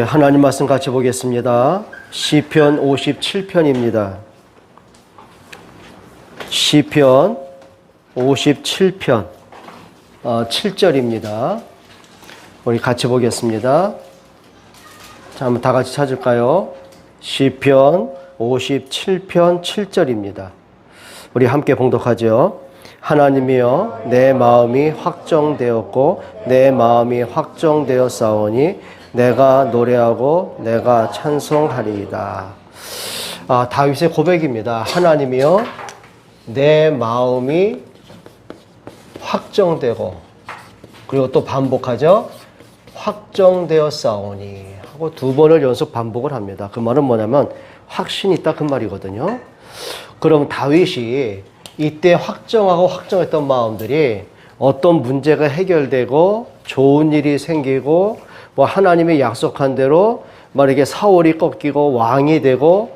하나님 말씀 같이 보겠습니다. 시편 57편입니다. 시편 57편 7절입니다. 우리 같이 보겠습니다. 자, 한번 다 같이 찾을까요? 시편 57편 7절입니다. 우리 함께 봉독하죠. 하나님이여, 내 마음이 확정되었고 내 마음이 확정되었사오니 내가 노래하고 내가 찬송하리이다. 다윗의 고백입니다. 하나님이여, 내 마음이 확정되고, 그리고 또 반복하죠. 확정되었사오니 하고 두 번을 연속 반복을 합니다. 그 말은 뭐냐면 확신이 있다 그 말이거든요. 그럼 다윗이 이때 확정하고 확정했던 마음들이 어떤 문제가 해결되고 좋은 일이 생기고 하나님이 약속한 대로 이렇게 사울이 꺾이고 왕이 되고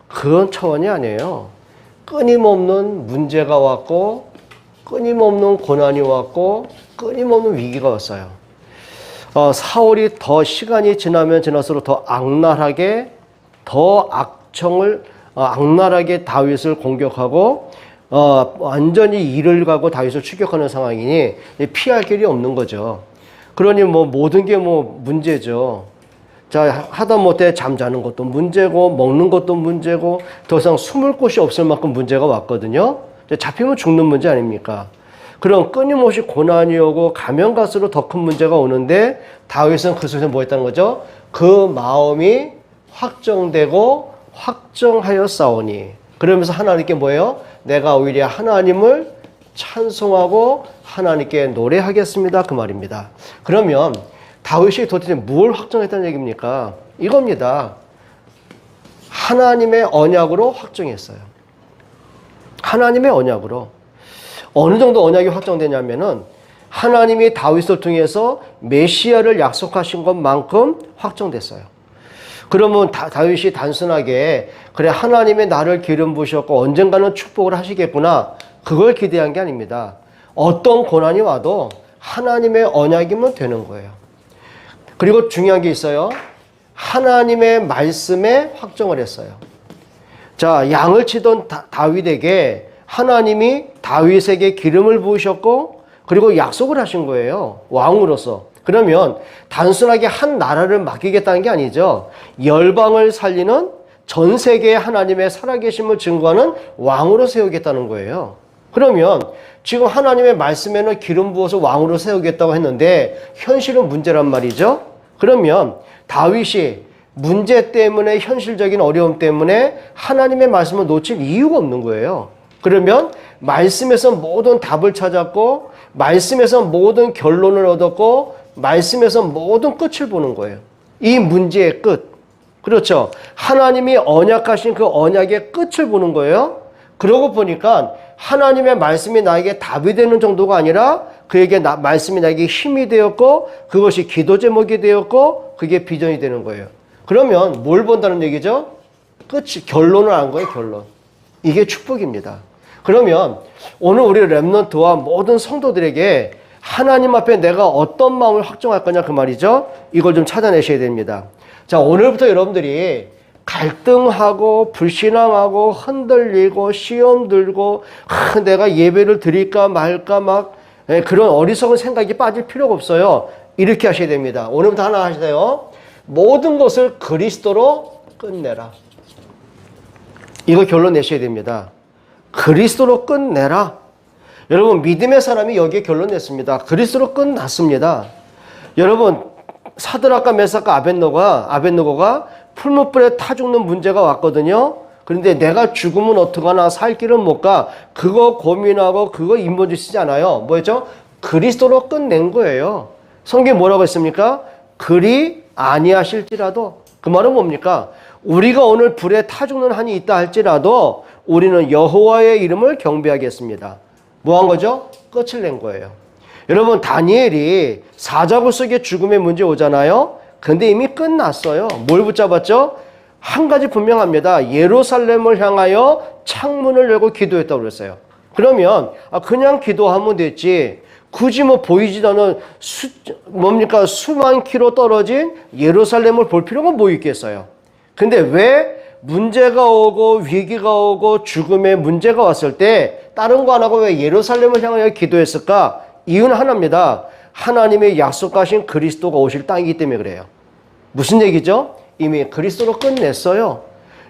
그런 차원이 아니에요. 끊임없는 문제가 왔고 끊임없는 고난이 왔고 끊임없는 위기가 왔어요. 사울이 더 시간이 지나면 지날수록 더 악랄하게 악랄하게 다윗을 공격하고 완전히 이를 가고 다윗을 추격하는 상황이니 피할 길이 없는 거죠. 그러니 모든 게 문제죠. 자, 하다못해 잠자는 것도 문제고 먹는 것도 문제고 더 이상 숨을 곳이 없을 만큼 문제가 왔거든요. 잡히면 죽는 문제 아닙니까? 그럼 끊임없이 고난이 오고 가면 갈수록 더 큰 문제가 오는데 다윗은 그 속에서 뭐 했다는 거죠? 그 마음이 확정되고 확정하였사오니, 그러면서 하나님께 뭐예요? 내가 오히려 하나님을 찬송하고 하나님께 노래하겠습니다 그 말입니다. 그러면 다윗이 도대체 뭘 확정했다는 얘기입니까? 이겁니다. 하나님의 언약으로 확정했어요. 하나님의 언약으로. 어느 정도 언약이 확정되냐면은 하나님이 다윗을 통해서 메시아를 약속하신 것만큼 확정됐어요. 그러면 다윗이 단순하게 그래 하나님의 나를 기름 부으셨고 언젠가는 축복을 하시겠구나, 그걸 기대한 게 아닙니다. 어떤 고난이 와도 하나님의 언약이면 되는 거예요. 그리고 중요한 게 있어요. 하나님의 말씀에 확정을 했어요. 자, 양을 치던 다윗에게 하나님이 다윗에게 기름을 부으셨고 그리고 약속을 하신 거예요. 왕으로서. 그러면 단순하게 한 나라를 맡기겠다는 게 아니죠. 열방을 살리는 전 세계에 하나님의 살아계심을 증거하는 왕으로 세우겠다는 거예요. 그러면 지금 하나님의 말씀에는 기름 부어서 왕으로 세우겠다고 했는데 현실은 문제란 말이죠. 그러면 다윗이 문제 때문에, 현실적인 어려움 때문에 하나님의 말씀을 놓칠 이유가 없는 거예요. 그러면 말씀에서 모든 답을 찾았고 말씀에서 모든 결론을 얻었고 말씀에서 모든 끝을 보는 거예요. 이 문제의 끝. 그렇죠. 하나님이 언약하신 그 언약의 끝을 보는 거예요. 그러고 보니까 하나님의 말씀이 나에게 답이 되는 정도가 아니라 그에게 말씀이 나에게 힘이 되었고 그것이 기도 제목이 되었고 그게 비전이 되는 거예요. 그러면 뭘 본다는 얘기죠? 끝이, 결론을 안 거예요. 결론. 이게 축복입니다. 그러면 오늘 우리 렘넌트와 모든 성도들에게 하나님 앞에 내가 어떤 마음을 확정할 거냐 그 말이죠. 이걸 좀 찾아내셔야 됩니다. 자, 오늘부터 여러분들이 갈등하고 불신앙하고 흔들리고 시험 들고 내가 예배를 드릴까 말까 그런 어리석은 생각이 빠질 필요가 없어요. 이렇게 하셔야 됩니다. 오늘부터 하나 하세요. 모든 것을 그리스도로 끝내라. 이거 결론 내셔야 됩니다. 그리스도로 끝내라. 여러분, 믿음의 사람이 여기에 결론 냈습니다. 그리스도로 끝났습니다. 여러분, 사드락과 메삭과 아벳느고가 풀무불에 타 죽는 문제가 왔거든요. 그런데 내가 죽으면 어떡하나, 살 길은 못 가, 그거 고민하고 그거 인본주의 쓰지 않아요. 뭐였죠? 그리스도로 끝낸 거예요. 성경에 뭐라고 했습니까? 그리 아니하실지라도. 그 말은 뭡니까? 우리가 오늘 불에 타 죽는 한이 있다 할지라도 우리는 여호와의 이름을 경배하겠습니다. 뭐 한 거죠? 끝을 낸 거예요. 여러분, 다니엘이 사자굴 속에 죽음의 문제 오잖아요. 근데 이미 끝났어요. 뭘 붙잡았죠? 한 가지 분명합니다. 예루살렘을 향하여 창문을 열고 기도했다고 그랬어요. 그러면 그냥 기도하면 됐지 굳이 뭐 보이지도 않은 수만 킬로 떨어진 예루살렘을 볼 필요가 뭐 있겠어요. 근데 왜 문제가 오고 위기가 오고 죽음의 문제가 왔을 때 다른 거 안 하고 왜 예루살렘을 향하여 기도했을까? 이유는 하나입니다. 하나님의 약속하신 그리스도가 오실 땅이기 때문에 그래요. 무슨 얘기죠? 이미 그리스도로 끝냈어요.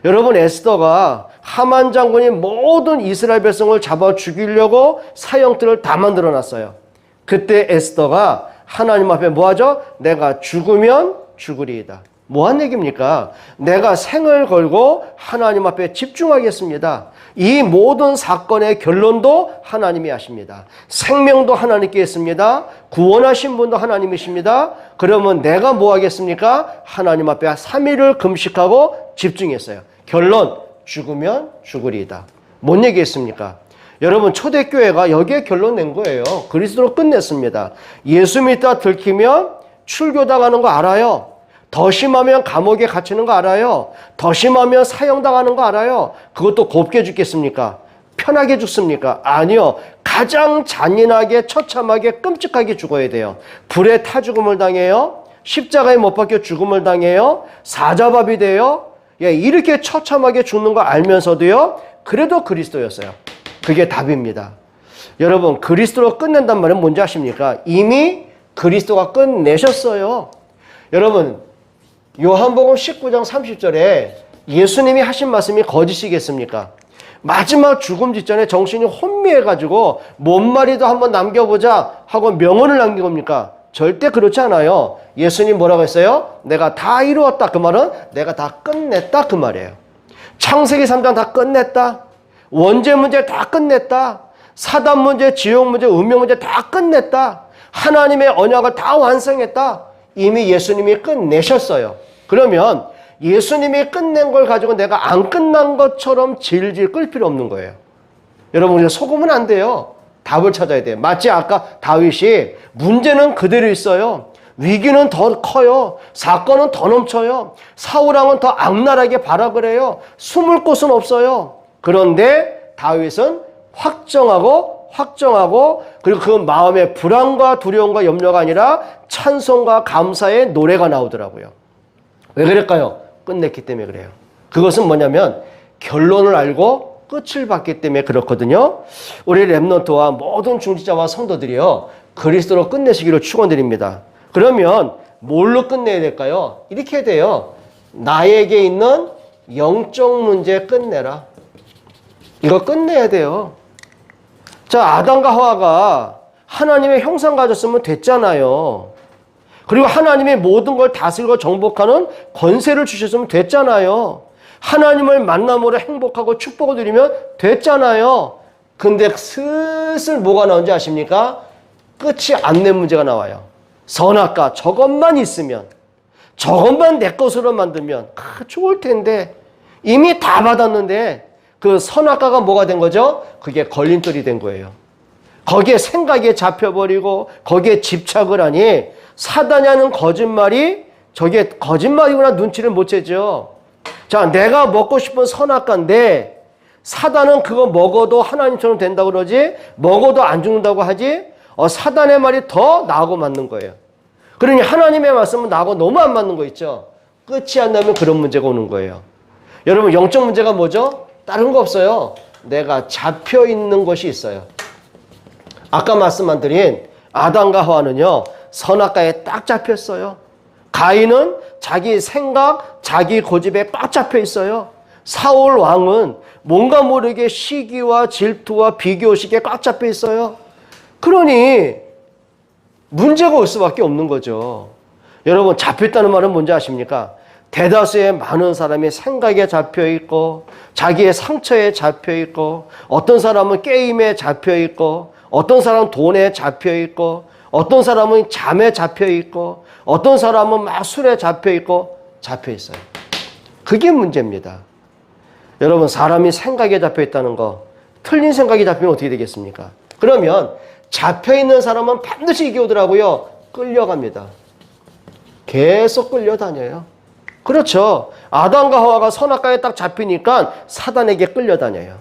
여러분, 에스더가 하만 장군이 모든 이스라엘 백성을 잡아 죽이려고 사형틀을 다 만들어 놨어요. 그때 에스더가 하나님 앞에 뭐 하죠? 내가 죽으면 죽으리이다. 뭐한 얘기입니까? 내가 생을 걸고 하나님 앞에 집중하겠습니다. 이 모든 사건의 결론도 하나님이 하십니다. 생명도 하나님께 있습니다. 구원하신 분도 하나님이십니다. 그러면 내가 뭐 하겠습니까? 하나님 앞에 3일을 금식하고 집중했어요. 결론, 죽으면 죽으리이다. 뭔 얘기했습니까? 여러분, 초대교회가 여기에 결론 낸 거예요. 그리스도로 끝냈습니다. 예수 믿다 들키면 출교당하는 거 알아요. 더 심하면 감옥에 갇히는 거 알아요. 더 심하면 사형당하는 거 알아요. 그것도 곱게 죽겠습니까? 편하게 죽습니까? 아니요. 가장 잔인하게 처참하게 끔찍하게 죽어야 돼요. 불에 타 죽음을 당해요. 십자가에 못 박혀 죽음을 당해요. 사자밥이 돼요. 예, 이렇게 처참하게 죽는 거 알면서도요, 그래도 그리스도였어요. 그게 답입니다. 여러분, 그리스도로 끝낸단 말은 뭔지 아십니까? 이미 그리스도가 끝내셨어요. 여러분, 요한복음 19장 30절에 예수님이 하신 말씀이 거짓이겠습니까? 마지막 죽음 직전에 정신이 혼미해가지고 뭔 말이도 한번 남겨보자 하고 명언을 남긴 겁니까? 절대 그렇지 않아요. 예수님 뭐라고 했어요? 내가 다 이루었다. 그 말은 내가 다 끝냈다. 그 말이에요. 창세기 3장 다 끝냈다. 원죄 문제 다 끝냈다. 사단 문제, 지옥 문제, 운명 문제 다 끝냈다. 하나님의 언약을 다 완성했다. 이미 예수님이 끝내셨어요. 그러면 예수님이 끝낸 걸 가지고 내가 안 끝난 것처럼 질질 끌 필요 없는 거예요. 여러분, 우리가 속으면 안 돼요. 답을 찾아야 돼요. 마치 아까 다윗이 문제는 그대로 있어요. 위기는 더 커요. 사건은 더 넘쳐요. 사울왕은 더 악랄하게 발악을 해요. 숨을 곳은 없어요. 그런데 다윗은 확정하고 그리고 그 마음에 불안과 두려움과 염려가 아니라 찬송과 감사의 노래가 나오더라고요. 왜 그럴까요? 끝냈기 때문에 그래요. 그것은 뭐냐면 결론을 알고 끝을 봤기 때문에 그렇거든요. 우리 렘넌트와 모든 중직자와 성도들이요, 그리스도로 끝내시기를 축원드립니다. 그러면 뭘로 끝내야 될까요? 이렇게 돼요. 나에게 있는 영적 문제 끝내라. 이거 끝내야 돼요. 자, 아담과 하와가 하나님의 형상 가졌으면 됐잖아요. 그리고 하나님의 모든 걸 다스리고 정복하는 권세를 주셨으면 됐잖아요. 하나님을 만남으로 행복하고 축복을 누리면 됐잖아요. 근데 슬슬 뭐가 나온지 아십니까? 끝이 안 낸 문제가 나와요. 선악과 저것만 있으면, 저것만 내 것으로 만들면 좋을 텐데 이미 다 받았는데 그 선악과가 뭐가 된 거죠? 그게 걸림돌이 된 거예요. 거기에 생각에 잡혀버리고 거기에 집착을 하니 사단이 하는 거짓말이 저게 거짓말이구나 눈치를 못 채죠. 자, 내가 먹고 싶은 선악과인데 사단은 그거 먹어도 하나님처럼 된다고 그러지, 먹어도 안 죽는다고 하지, 사단의 말이 더 나하고 맞는 거예요. 그러니 하나님의 말씀은 나하고 너무 안 맞는 거 있죠. 끝이 안 나면 그런 문제가 오는 거예요. 여러분, 영적 문제가 뭐죠? 다른 거 없어요. 내가 잡혀 있는 것이 있어요. 아까 말씀만 드린 아담과 하와는요, 선악과에 딱 잡혔어요. 가인은 자기 생각, 자기 고집에 꽉 잡혀 있어요. 사울 왕은 뭔가 모르게 시기와 질투와 비교의식에 꽉 잡혀 있어요. 그러니 문제가 올 수밖에 없는 거죠. 여러분, 잡혔다는 말은 뭔지 아십니까? 대다수의 많은 사람이 생각에 잡혀 있고, 자기의 상처에 잡혀 있고, 어떤 사람은 게임에 잡혀 있고, 어떤 사람은 돈에 잡혀 있고, 어떤 사람은 잠에 잡혀 있고, 어떤 사람은 막 술에 잡혀 있고, 잡혀 있어요. 그게 문제입니다. 여러분, 사람이 생각에 잡혀 있다는 거, 틀린 생각이 잡히면 어떻게 되겠습니까? 그러면 잡혀 있는 사람은 반드시 이게 오더라고요. 끌려갑니다. 계속 끌려다녀요. 그렇죠. 아담과 하와가 선악과에 딱 잡히니까 사단에게 끌려다녀요.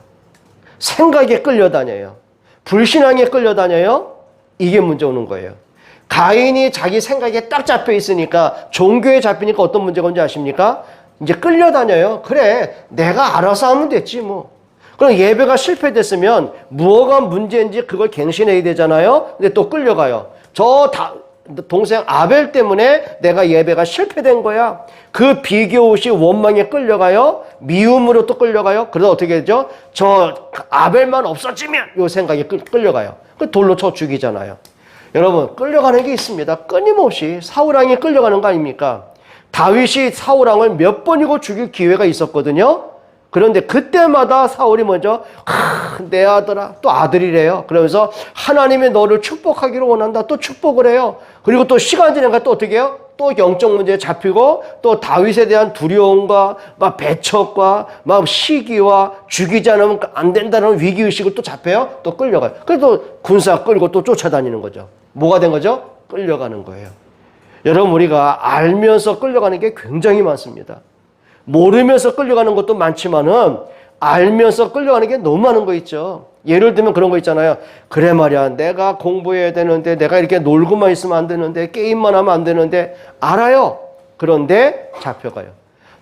생각에 끌려다녀요. 불신앙에 끌려다녀요. 이게 문제 오는 거예요. 가인이 자기 생각에 딱 잡혀 있으니까, 종교에 잡히니까 어떤 문제가 온지 아십니까? 이제 끌려다녀요. 그래, 내가 알아서 하면 됐지 뭐. 그럼 예배가 실패됐으면 무엇가 문제인지 그걸 갱신해야 되잖아요. 근데 또 끌려가요. 동생 아벨 때문에 내가 예배가 실패된 거야. 그 비교의식 원망에 끌려가요. 미움으로 또 끌려가요. 그래서 어떻게 되죠? 저 아벨만 없어지면 요 생각이 끌려가요. 그 돌로 쳐 죽이잖아요. 여러분, 끌려가는 게 있습니다. 끊임없이 사울왕이 끌려가는 거 아닙니까? 다윗이 사울왕을 몇 번이고 죽일 기회가 있었거든요. 그런데 그때마다 사울이 먼저 내 아들아, 또 아들이래요. 그러면서 하나님이 너를 축복하기를 원한다. 또 축복을 해요. 그리고 또 시간 지나니까 또 어떻게 해요? 또 영적 문제에 잡히고 또 다윗에 대한 두려움과 막 배척과 막 시기와 죽이지 않으면 안 된다는 위기의식을 또 잡혀요. 또 끌려가요. 그래서 군사 끌고 또 쫓아다니는 거죠. 뭐가 된 거죠? 끌려가는 거예요. 여러분, 우리가 알면서 끌려가는 게 굉장히 많습니다. 모르면서 끌려가는 것도 많지만은 알면서 끌려가는 게 너무 많은 거 있죠. 예를 들면 그런 거 있잖아요. 그래 말이야, 내가 공부해야 되는데, 내가 이렇게 놀고만 있으면 안 되는데, 게임만 하면 안 되는데, 알아요. 그런데 잡혀가요.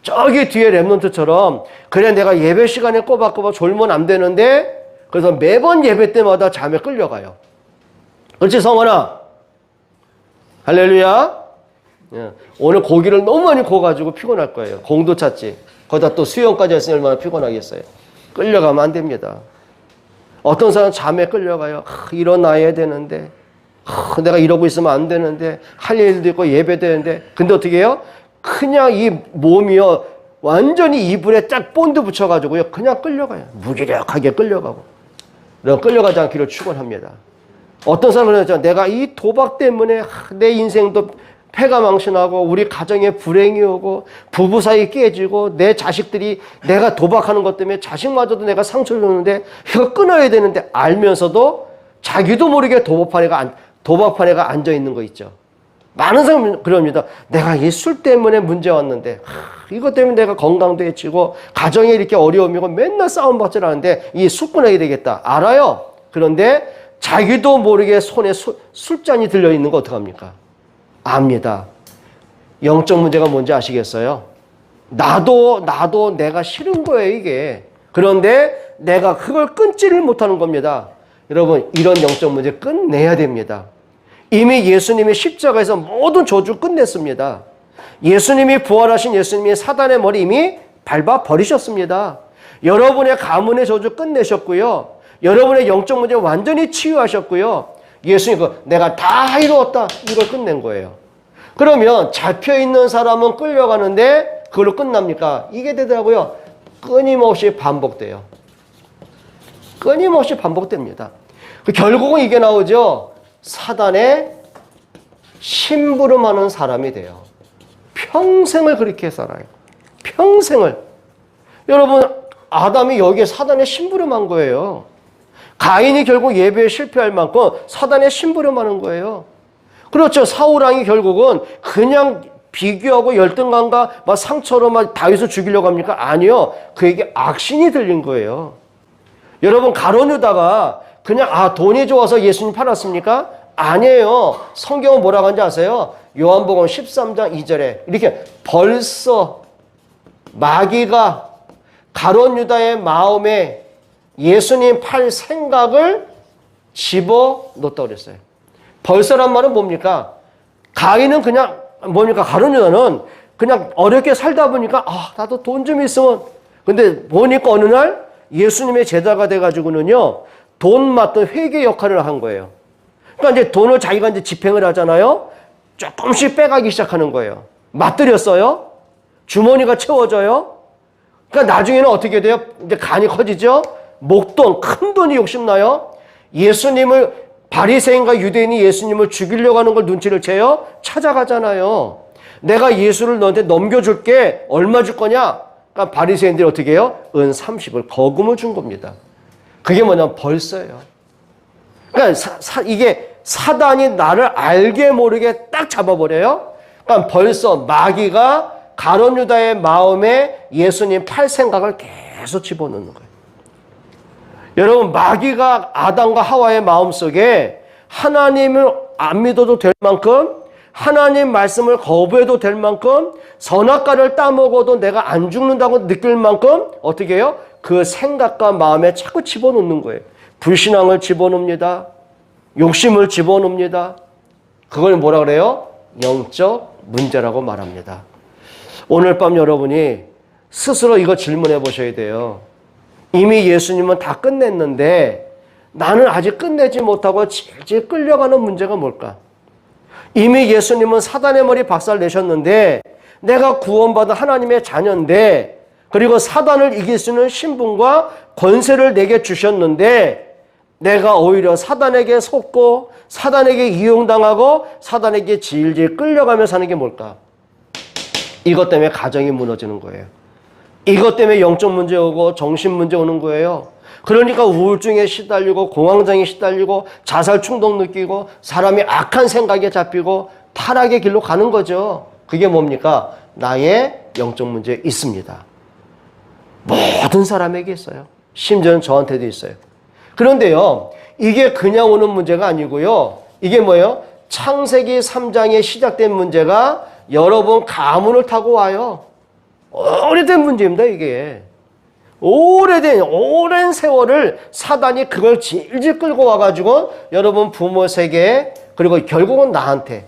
저기 뒤에 랩런트처럼, 그래 내가 예배 시간에 꼬박꼬박 졸면 안 되는데, 그래서 매번 예배 때마다 잠에 끌려가요. 그렇지, 성원아? 할렐루야. 오늘 고기를 너무 많이 구워가지고 피곤할 거예요. 공도 찼지. 거기다 또 수영까지 했으니 얼마나 피곤하겠어요. 끌려가면 안 됩니다. 어떤 사람은 잠에 끌려가요. 일어나야 되는데, 내가 이러고 있으면 안 되는데, 할 일도 있고 예배 되는데, 근데 어떻게 해요? 그냥 이 몸이요, 완전히 이불에 딱 본드 붙여가지고요, 그냥 끌려가요. 무기력하게 끌려가고. 끌려가지 않기를 축원합니다. 어떤 사람은 그러죠. 내가 이 도박 때문에 내 인생도 패가망신하고 우리 가정에 불행이 오고 부부 사이 깨지고 내 자식들이 내가 도박하는 것 때문에 자식마저도 내가 상처를 주는데 이거 끊어야 되는데 알면서도 자기도 모르게 도박판에가 앉아 있는 거 있죠. 많은 사람은 그럽니다. 내가 이 술 때문에 문제 왔는데 이것 때문에 내가 건강도 해치고 가정에 이렇게 어려움이고 맨날 싸움받질 않는데 이 술 끊어야 되겠다. 알아요. 그런데 자기도 모르게 손에 술잔이 들려있는 거 어떡합니까? 압니다. 영적 문제가 뭔지 아시겠어요? 나도 내가 싫은 거예요, 이게. 그런데 내가 그걸 끊지를 못하는 겁니다. 여러분, 이런 영적 문제 끝내야 됩니다. 이미 예수님이 십자가에서 모든 저주 끝냈습니다. 예수님이 부활하신 예수님이 사단의 머리 이미 밟아 버리셨습니다. 여러분의 가문의 저주 끝내셨고요. 여러분의 영적 문제 완전히 치유하셨고요. 예수님 내가 다 이루었다. 이걸 끝낸 거예요. 그러면 잡혀있는 사람은 끌려가는데 그걸로 끝납니까? 이게 되더라고요. 끊임없이 반복돼요. 끊임없이 반복됩니다. 결국은 이게 나오죠. 사단의 심부름하는 사람이 돼요. 평생을 그렇게 살아요. 평생을. 여러분, 아담이 여기에 사단의 심부름한 거예요. 가인이 결국 예배에 실패할 만큼 사단의 심부름하는 거예요. 그렇죠. 사울왕이 결국은 그냥 비교하고 열등감과 막 상처로 막 다윗을 죽이려고 합니까? 아니요. 그에게 악신이 들린 거예요. 여러분, 가룟 유다가 그냥 돈이 좋아서 예수님 팔았습니까? 아니에요. 성경은 뭐라고 하는지 아세요? 요한복음 13장 2절에 이렇게 벌써 마귀가 가룟 유다의 마음에 예수님 팔 생각을 집어넣었다고 그랬어요. 벌써란 말은 뭡니까? 가인은 그냥 뭡니까? 가룟 유다는 그냥 어렵게 살다 보니까 나도 돈 좀 있으면. 근데 보니까 어느 날 예수님의 제자가 돼가지고는요, 돈 맞던 회계 역할을 한 거예요. 그러니까 이제 돈을 자기가 이제 집행을 하잖아요. 조금씩 빼가기 시작하는 거예요. 맞들였어요. 주머니가 채워져요. 그러니까 나중에는 어떻게 돼요? 이제 간이 커지죠. 목돈, 큰 돈이 욕심나요. 예수님을, 바리새인과 유대인이 예수님을 죽이려고 하는 걸 눈치를 채요. 찾아가잖아요. 내가 예수를 너한테 넘겨줄게. 얼마 줄 거냐? 그러니까 바리새인들이 어떻게 해요? 은 30을 거금을 준 겁니다. 그게 뭐냐면 벌써예요. 그러니까 이게 사단이 나를 알게 모르게 딱 잡아버려요. 그러니까 벌써 마귀가 가룟 유다의 마음에 예수님 팔 생각을 계속 집어넣는 거예요. 여러분, 마귀가 아담과 하와의 마음속에 하나님을 안 믿어도 될 만큼, 하나님 말씀을 거부해도 될 만큼, 선악과를 따먹어도 내가 안 죽는다고 느낄 만큼 어떻게 해요? 그 생각과 마음에 자꾸 집어넣는 거예요. 불신앙을 집어넣습니다. 욕심을 집어넣습니다. 그걸 뭐라 그래요? 영적 문제라고 말합니다. 오늘 밤 여러분이 스스로 이거 질문해 보셔야 돼요. 이미 예수님은 다 끝냈는데 나는 아직 끝내지 못하고 질질 끌려가는 문제가 뭘까? 이미 예수님은 사단의 머리 박살 내셨는데 내가 구원받은 하나님의 자녀인데, 그리고 사단을 이길 수 있는 신분과 권세를 내게 주셨는데 내가 오히려 사단에게 속고 사단에게 이용당하고 사단에게 질질 끌려가며 사는 게 뭘까? 이것 때문에 가정이 무너지는 거예요. 이것 때문에 영적 문제 오고 정신 문제 오는 거예요. 그러니까 우울증에 시달리고 공황장애 시달리고 자살 충동 느끼고 사람이 악한 생각에 잡히고 타락의 길로 가는 거죠. 그게 뭡니까? 나의 영적 문제 있습니다. 모든 사람에게 있어요. 심지어는 저한테도 있어요. 그런데요, 이게 그냥 오는 문제가 아니고요. 이게 뭐예요? 창세기 3장에 시작된 문제가 여러분 가문을 타고 와요. 오래된 문제입니다, 이게. 오랜 세월을 사단이 그걸 질질 끌고 와가지고 여러분 부모 세계, 그리고 결국은 나한테.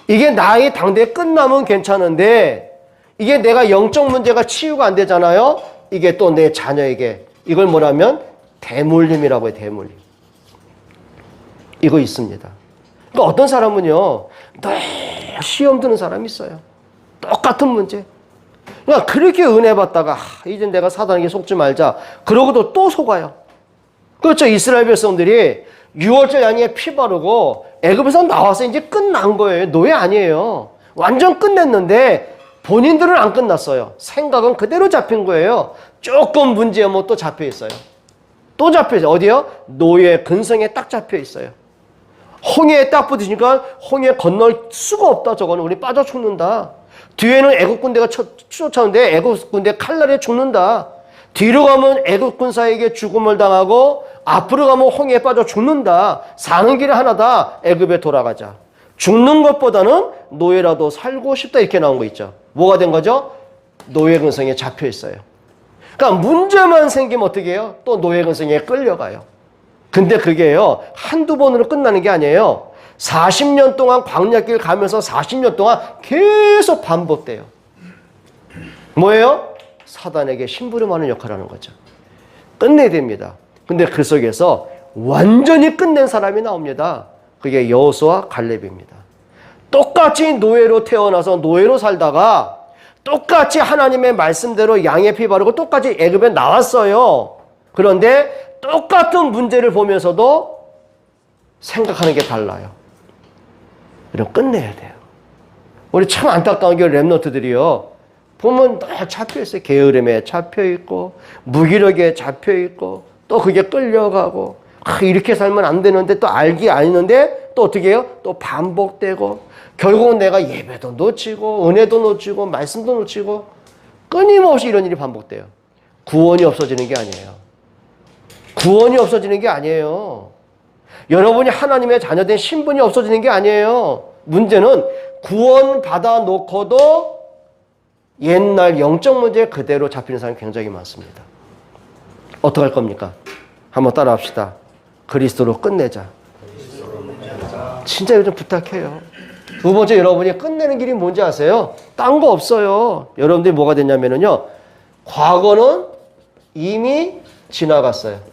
이게 나의 당대 끝나면 괜찮은데 이게 내가 영적 문제가 치유가 안 되잖아요. 이게 또 내 자녀에게, 이걸 뭐라면 대물림이라고 해요. 대물림. 이거 있습니다. 그러니까 어떤 사람은요, 늘 시험 드는 사람이 있어요. 똑같은 문제. 그러니까 그렇게 은혜 받다가 이제 내가 사단에게 속지 말자 그러고도 또 속아요. 그렇죠. 이스라엘 백성들이 6월절 양에 피 바르고 애굽에서 나와서 이제 끝난 거예요. 노예 아니에요. 완전 끝냈는데 본인들은 안 끝났어요. 생각은 그대로 잡힌 거예요. 조금 문제면 또 잡혀 있어요. 또 잡혀 있어요. 어디요? 노예 근성에 딱 잡혀 있어요. 홍해에 딱 부딪히니까 홍해 건널 수가 없다. 저거는 우리 빠져 죽는다. 뒤에는 애국 군대가 쫓아오는데 애국 군대 칼날에 죽는다. 뒤로 가면 애국 군사에게 죽음을 당하고 앞으로 가면 홍해에 빠져 죽는다. 사는 길이 하나다. 애굽에 돌아가자. 죽는 것보다는 노예라도 살고 싶다 이렇게 나온 거 있죠. 뭐가 된 거죠? 노예 근성에 잡혀 있어요. 그러니까 문제만 생기면 어떻게 해요? 또 노예 근성에 끌려가요. 근데 그게요, 한두 번으로 끝나는 게 아니에요. 40년 동안 광야길 가면서 40년 동안 계속 반복돼요. 뭐예요? 사단에게 심부름하는 역할을 하는 거죠. 끝내야 됩니다. 근데 그 속에서 완전히 끝낸 사람이 나옵니다. 그게 여호수아 갈렙입니다. 똑같이 노예로 태어나서 노예로 살다가 똑같이 하나님의 말씀대로 양의 피 바르고 똑같이 애굽에 나왔어요. 그런데 똑같은 문제를 보면서도 생각하는 게 달라요. 그럼 끝내야 돼요. 우리 참 안타까운 게 랩너트들이요. 보면 다 잡혀있어요. 게으름에 잡혀있고 무기력에 잡혀있고 또 그게 끌려가고 이렇게 살면 안 되는데 또 알기 아니는데 또 어떻게 해요? 또 반복되고 결국은 내가 예배도 놓치고 은혜도 놓치고 말씀도 놓치고 끊임없이 이런 일이 반복돼요. 구원이 없어지는 게 아니에요. 구원이 없어지는 게 아니에요. 여러분이 하나님의 자녀된 신분이 없어지는 게 아니에요. 문제는 구원 받아 놓고도 옛날 영적 문제에 그대로 잡히는 사람이 굉장히 많습니다. 어떡할 겁니까? 한번 따라 합시다. 그리스도로 끝내자. 진짜 요즘 부탁해요. 두 번째, 여러분이 끝내는 길이 뭔지 아세요? 딴 거 없어요. 여러분들이 뭐가 됐냐면요, 과거는 이미 지나갔어요.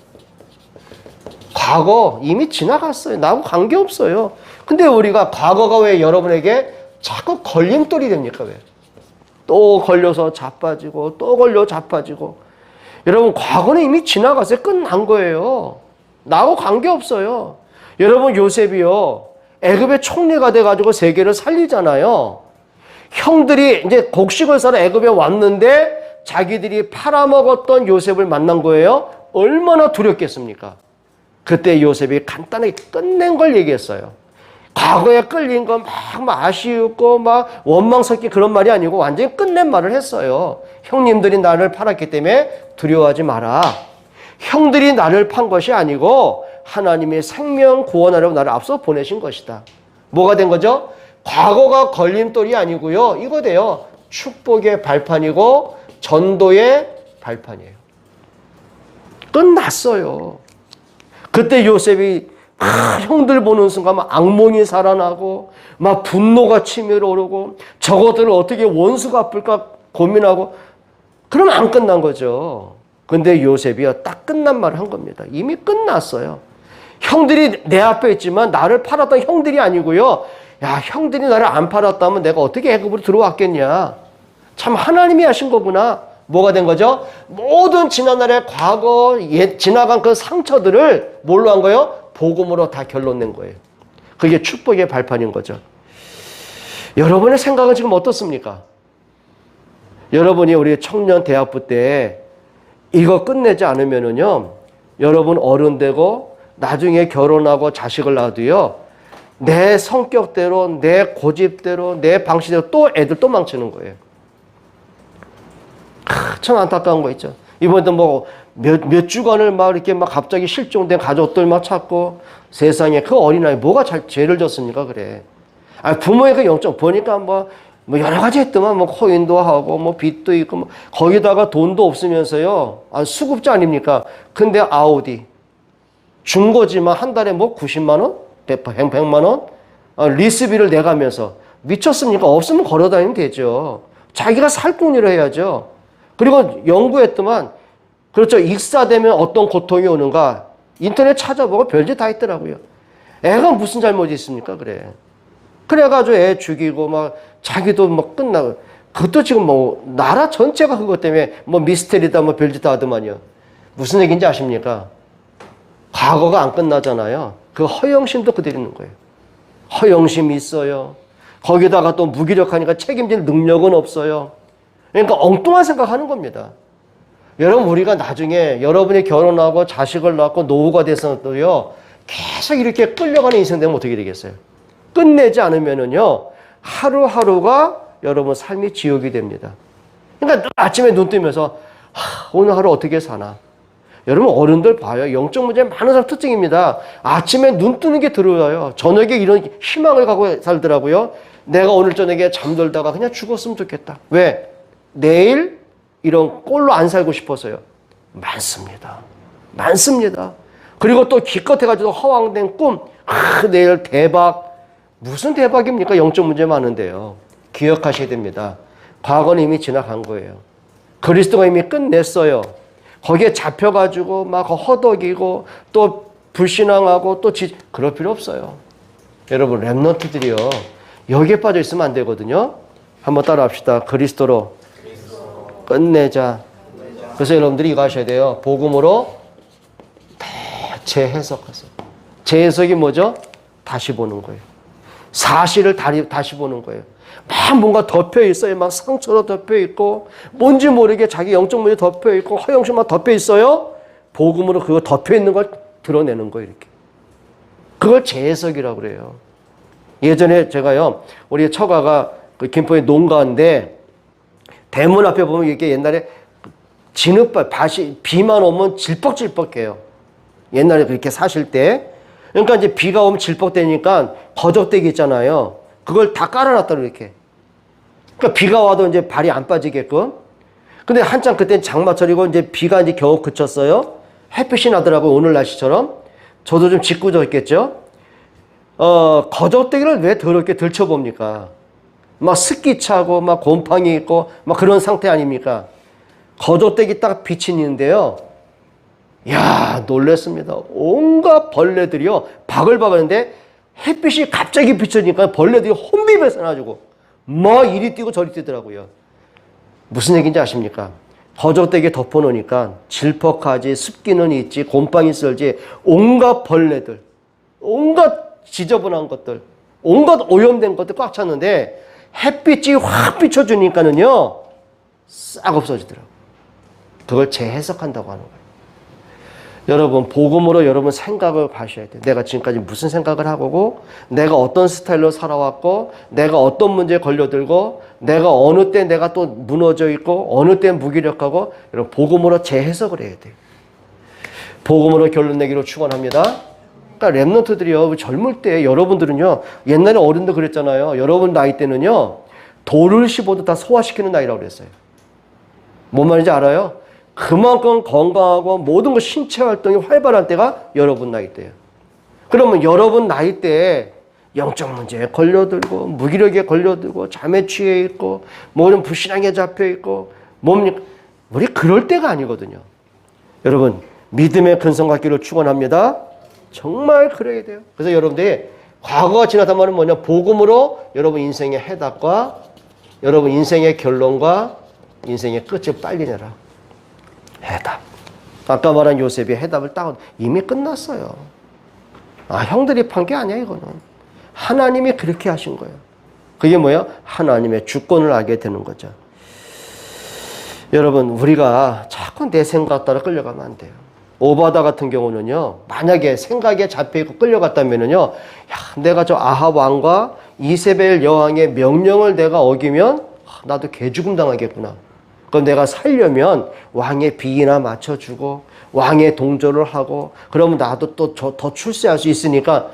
과거 이미 지나갔어요. 나하고 관계없어요. 근데 우리가 과거가 왜 여러분에게 자꾸 걸림돌이 됩니까? 왜? 또 걸려서 자빠지고 또 걸려 자빠지고. 여러분, 과거는 이미 지나갔어요. 끝난 거예요. 나하고 관계없어요. 여러분, 요셉이요, 애굽의 총리가 돼가지고 세계를 살리잖아요. 형들이 이제 곡식을 사러 애굽에 왔는데 자기들이 팔아먹었던 요셉을 만난 거예요. 얼마나 두렵겠습니까? 그때 요셉이 간단하게 끝낸 걸 얘기했어요. 과거에 끌린 거 막 아쉬웠고 막 원망 섞인 그런 말이 아니고 완전히 끝낸 말을 했어요. 형님들이 나를 팔았기 때문에 두려워하지 마라. 형들이 나를 판 것이 아니고 하나님의 생명 구원하려고 나를 앞서 보내신 것이다. 뭐가 된 거죠? 과거가 걸림돌이 아니고요. 이거 돼요. 축복의 발판이고 전도의 발판이에요. 끝났어요. 그때 요셉이 형들 보는 순간 막 악몽이 살아나고 막 분노가 치밀어 오르고 저것들을 어떻게 원수가 갚을까 고민하고 그러면 안 끝난 거죠. 근데 요셉이요 딱 끝난 말을 한 겁니다. 이미 끝났어요. 형들이 내 앞에 있지만 나를 팔았던 형들이 아니고요. 야, 형들이 나를 안 팔았다면 내가 어떻게 애굽으로 들어왔겠냐. 참 하나님이 하신 거구나. 뭐가 된 거죠? 모든 지난날의 과거, 지나간 그 상처들을 뭘로 한 거예요? 복음으로 다 결론 낸 거예요. 그게 축복의 발판인 거죠. 여러분의 생각은 지금 어떻습니까? 여러분이 우리 청년 대학부 때 이거 끝내지 않으면은요, 여러분 어른 되고 나중에 결혼하고 자식을 낳아도요, 내 성격대로, 내 고집대로, 내 방식대로 또 애들 또 망치는 거예요. 참 안타까운 거 있죠. 이번에도 뭐 몇 주간을 막 이렇게 막 갑자기 실종된 가족들 막 찾고 세상에 그 어린아이 뭐가 죄를 졌습니까? 그래. 아, 부모의 그 영적 보니까 뭐 여러 가지 했더만 뭐 코인도 하고 뭐 빚도 있고 뭐 거기다가 돈도 없으면서요. 아, 수급자 아닙니까? 근데 아우디 중고지만 한 달에 뭐 90만 원? 100만 원? 아, 리스비를 내가면서 미쳤습니까? 없으면 걸어다니면 되죠. 자기가 살 돈으로 해야죠. 그리고 연구했더만 그렇죠. 익사되면 어떤 고통이 오는가 인터넷 찾아보고 별짓 다 있더라고요. 애가 무슨 잘못이 있습니까? 그래. 그래가지고 애 죽이고 막 자기도 뭐 끝나고 그것도 지금 뭐 나라 전체가 그것 때문에 뭐 미스테리다 뭐 별짓 다 하더만요. 무슨 얘기인지 아십니까? 과거가 안 끝나잖아요. 그 허영심도 그대로 있는 거예요. 허영심이 있어요. 거기다가 또 무기력하니까 책임질 능력은 없어요. 그러니까 엉뚱한 생각하는 겁니다. 여러분 우리가 나중에 여러분이 결혼하고 자식을 낳고 노후가 돼서도요 계속 이렇게 끌려가는 인생 되면 어떻게 되겠어요? 끝내지 않으면은요 하루하루가 여러분 삶이 지옥이 됩니다. 그러니까 아침에 눈 뜨면서 오늘 하루 어떻게 사나? 여러분 어른들 봐요. 영적 문제 많은 사람 특징입니다. 아침에 눈 뜨는 게 들어와요. 저녁에 이런 희망을 갖고 살더라고요. 내가 오늘 저녁에 잠들다가 그냥 죽었으면 좋겠다. 왜? 내일 이런 꼴로 안 살고 싶어서요. 많습니다. 많습니다. 그리고 또 기껏해가지고 허황된 꿈. 내일 대박. 무슨 대박입니까? 영적 문제 많은데요. 기억하셔야 됩니다. 과거는 이미 지나간 거예요. 그리스도가 이미 끝냈어요. 거기에 잡혀가지고 막 허덕이고 또 불신앙하고 또 그럴 필요 없어요. 여러분 렘넌트들이요. 여기에 빠져 있으면 안 되거든요. 한번 따라 합시다. 그리스도로 끝내자. 그래서 여러분들이 이거 하셔야 돼요. 복음으로 재해석하세요. 재해석이 뭐죠? 다시 보는 거예요. 사실을 다시 보는 거예요. 막 뭔가 덮여 있어요. 막 상처로 덮여 있고 뭔지 모르게 자기 영적 문제 덮여 있고 허영심만 덮여 있어요. 복음으로 그거 덮여 있는 걸 드러내는 거예요. 이렇게. 그걸 재해석이라고 그래요. 예전에 제가요. 우리 처가가 그 김포의 농가인데 대문 앞에 보면 이게 옛날에 진흙밭, 비만 오면 질퍽질퍽해요. 옛날에 그렇게 사실 때. 그러니까 이제 비가 오면 질퍽대니까 거적대기 있잖아요. 그걸 다 깔아놨더라고요, 이렇게. 그러니까 비가 와도 이제 발이 안 빠지게끔. 근데 한참 그때는 장마철이고 이제 비가 이제 겨우 그쳤어요. 햇빛이 나더라고요, 오늘 날씨처럼. 저도 좀 짓궂었겠죠. 거적대기를 왜 더럽게 들춰봅니까? 막 습기 차고 막 곰팡이 있고 막 그런 상태 아닙니까? 거적대기 딱 빛이 있는데요. 야, 놀랬습니다. 온갖 벌레들이요. 바글바글한데 햇빛이 갑자기 비춰지니까 벌레들이 혼비백산 해가지고 막 이리 뛰고 저리 뛰더라고요. 무슨 얘기인지 아십니까? 거적대기에 덮어놓으니까 질퍽하지, 습기는 있지, 곰팡이 쓸지, 온갖 벌레들, 온갖 지저분한 것들, 온갖 오염된 것들 꽉 찼는데 햇빛이 확 비춰주니까는요, 싹 없어지더라고요. 그걸 재해석한다고 하는 거예요. 여러분, 복음으로 여러분 생각을 가셔야 돼요. 내가 지금까지 무슨 생각을 하고, 내가 어떤 스타일로 살아왔고, 내가 어떤 문제에 걸려들고, 내가 어느 때 내가 또 무너져 있고, 어느 때 무기력하고, 여러분, 복음으로 재해석을 해야 돼요. 복음으로 결론 내기로 축원합니다. 그러니까 랩런트들이요, 젊을 때 여러분들은요, 옛날에 어른도 그랬잖아요. 여러분 나이 때는요, 돌을 씹어도 다 소화시키는 나이라고 그랬어요. 뭔 말인지 알아요? 그만큼 건강하고 모든 것 신체 활동이 활발한 때가 여러분 나이 때예요. 그러면 여러분 나이 때에 영적 문제에 걸려들고 무기력에 걸려들고 잠에 취해 있고 뭐는 불신앙에 잡혀 있고 뭡니까? 우리 그럴 때가 아니거든요. 여러분 믿음의 근성받기를 축원합니다. 정말 그래야 돼요. 그래서 여러분들이 과거가 지나다 말은 뭐냐? 복음으로 여러분 인생의 해답과 여러분 인생의 결론과 인생의 끝을 빨리 내라. 해답. 아까 말한 요셉이 해답을 딱 이미 끝났어요. 형들이 판 게 아니야 이거는. 하나님이 그렇게 하신 거예요. 그게 뭐예요? 하나님의 주권을 알게 되는 거죠. 여러분 우리가 자꾸 내 생각 따라 끌려가면 안 돼요. 오바다 같은 경우는요. 만약에 생각에 잡혀있고 끌려갔다면요. 내가 저 아합 왕과 이세벨 여왕의 명령을 내가 어기면 나도 개죽음 당하겠구나. 그럼 내가 살려면 왕의 비위나 맞춰주고 왕의 동조를 하고 그러면 나도 또 더 출세할 수 있으니까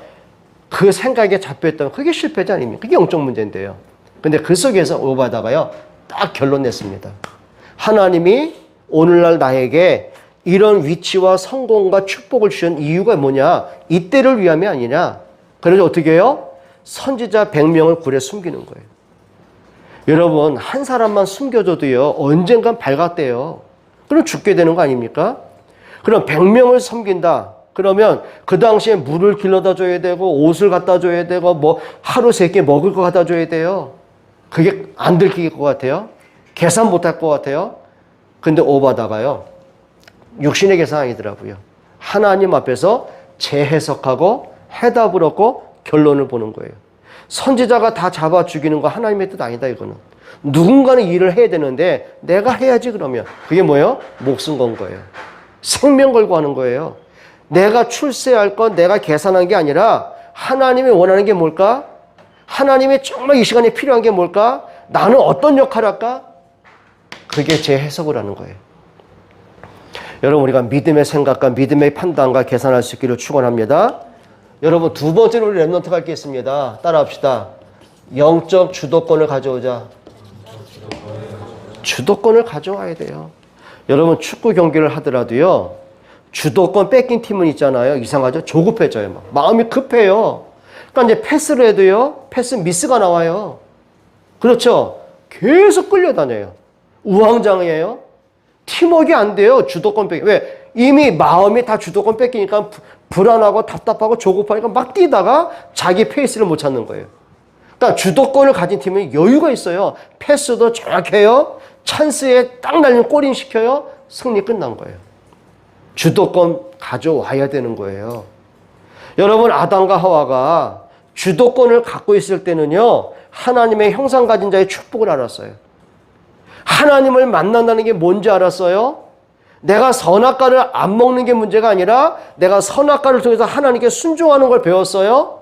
그 생각에 잡혀있다면 그게 실패지 아닙니까? 그게 영적 문제인데요. 근데 그 속에서 오바다가요. 딱 결론 냈습니다. 하나님이 오늘날 나에게 이런 위치와 성공과 축복을 주신 이유가 뭐냐? 이때를 위함이 아니냐? 그래서 어떻게 해요? 선지자 100명을 굴에 숨기는 거예요. 여러분 한 사람만 숨겨줘도요. 언젠간 발각돼요. 그럼 죽게 되는 거 아닙니까? 그럼 100명을 섬긴다. 그러면 그 당시에 물을 길러다 줘야 되고 옷을 갖다 줘야 되고 뭐 하루 세 끼 먹을 거 갖다 줘야 돼요. 그게 안 들킬 것 같아요. 계산 못할 것 같아요. 근데 오바다가요. 육신의 계산 아니더라고요. 하나님 앞에서 재해석하고 해답을 얻고 결론을 보는 거예요. 선지자가 다 잡아 죽이는 거 하나님의 뜻 아니다 이거는. 누군가는 일을 해야 되는데 내가 해야지 그러면. 그게 뭐예요? 목숨 건 거예요. 생명 걸고 하는 거예요. 내가 출세할 건 내가 계산한 게 아니라 하나님이 원하는 게 뭘까? 하나님이 정말 이 시간에 필요한 게 뭘까? 나는 어떤 역할을 할까? 그게 재해석을 하는 거예요. 여러분 우리가 믿음의 생각과 믿음의 판단과 계산할 수 있기를 축원합니다. 여러분 두 번째로 우리 랩런트가 할 게 있습니다. 따라합시다. 영적 주도권을 가져오자. 주도권을 가져와야 돼요. 여러분 축구 경기를 하더라도요. 주도권 뺏긴 팀은 있잖아요. 이상하죠? 조급해져요. 마음이 급해요. 그러니까 이제 패스를 해도요. 패스 미스가 나와요. 그렇죠? 계속 끌려다녀요. 우왕좌왕이에요. 팀워크가 안 돼요. 주도권 뺏기. 왜? 이미 마음이 다 주도권 뺏기니까 불안하고 답답하고 조급하니까 막 뛰다가 자기 페이스를 못 찾는 거예요. 그러니까 주도권을 가진 팀은 여유가 있어요. 패스도 정확해요. 찬스에 딱 날리면 골인 시켜요. 승리 끝난 거예요. 주도권 가져와야 되는 거예요. 여러분 아담과 하와가 주도권을 갖고 있을 때는요. 하나님의 형상 가진 자의 축복을 알았어요. 하나님을 만난다는 게 뭔지 알았어요? 내가 선악과를 안 먹는 게 문제가 아니라 내가 선악과를 통해서 하나님께 순종하는 걸 배웠어요.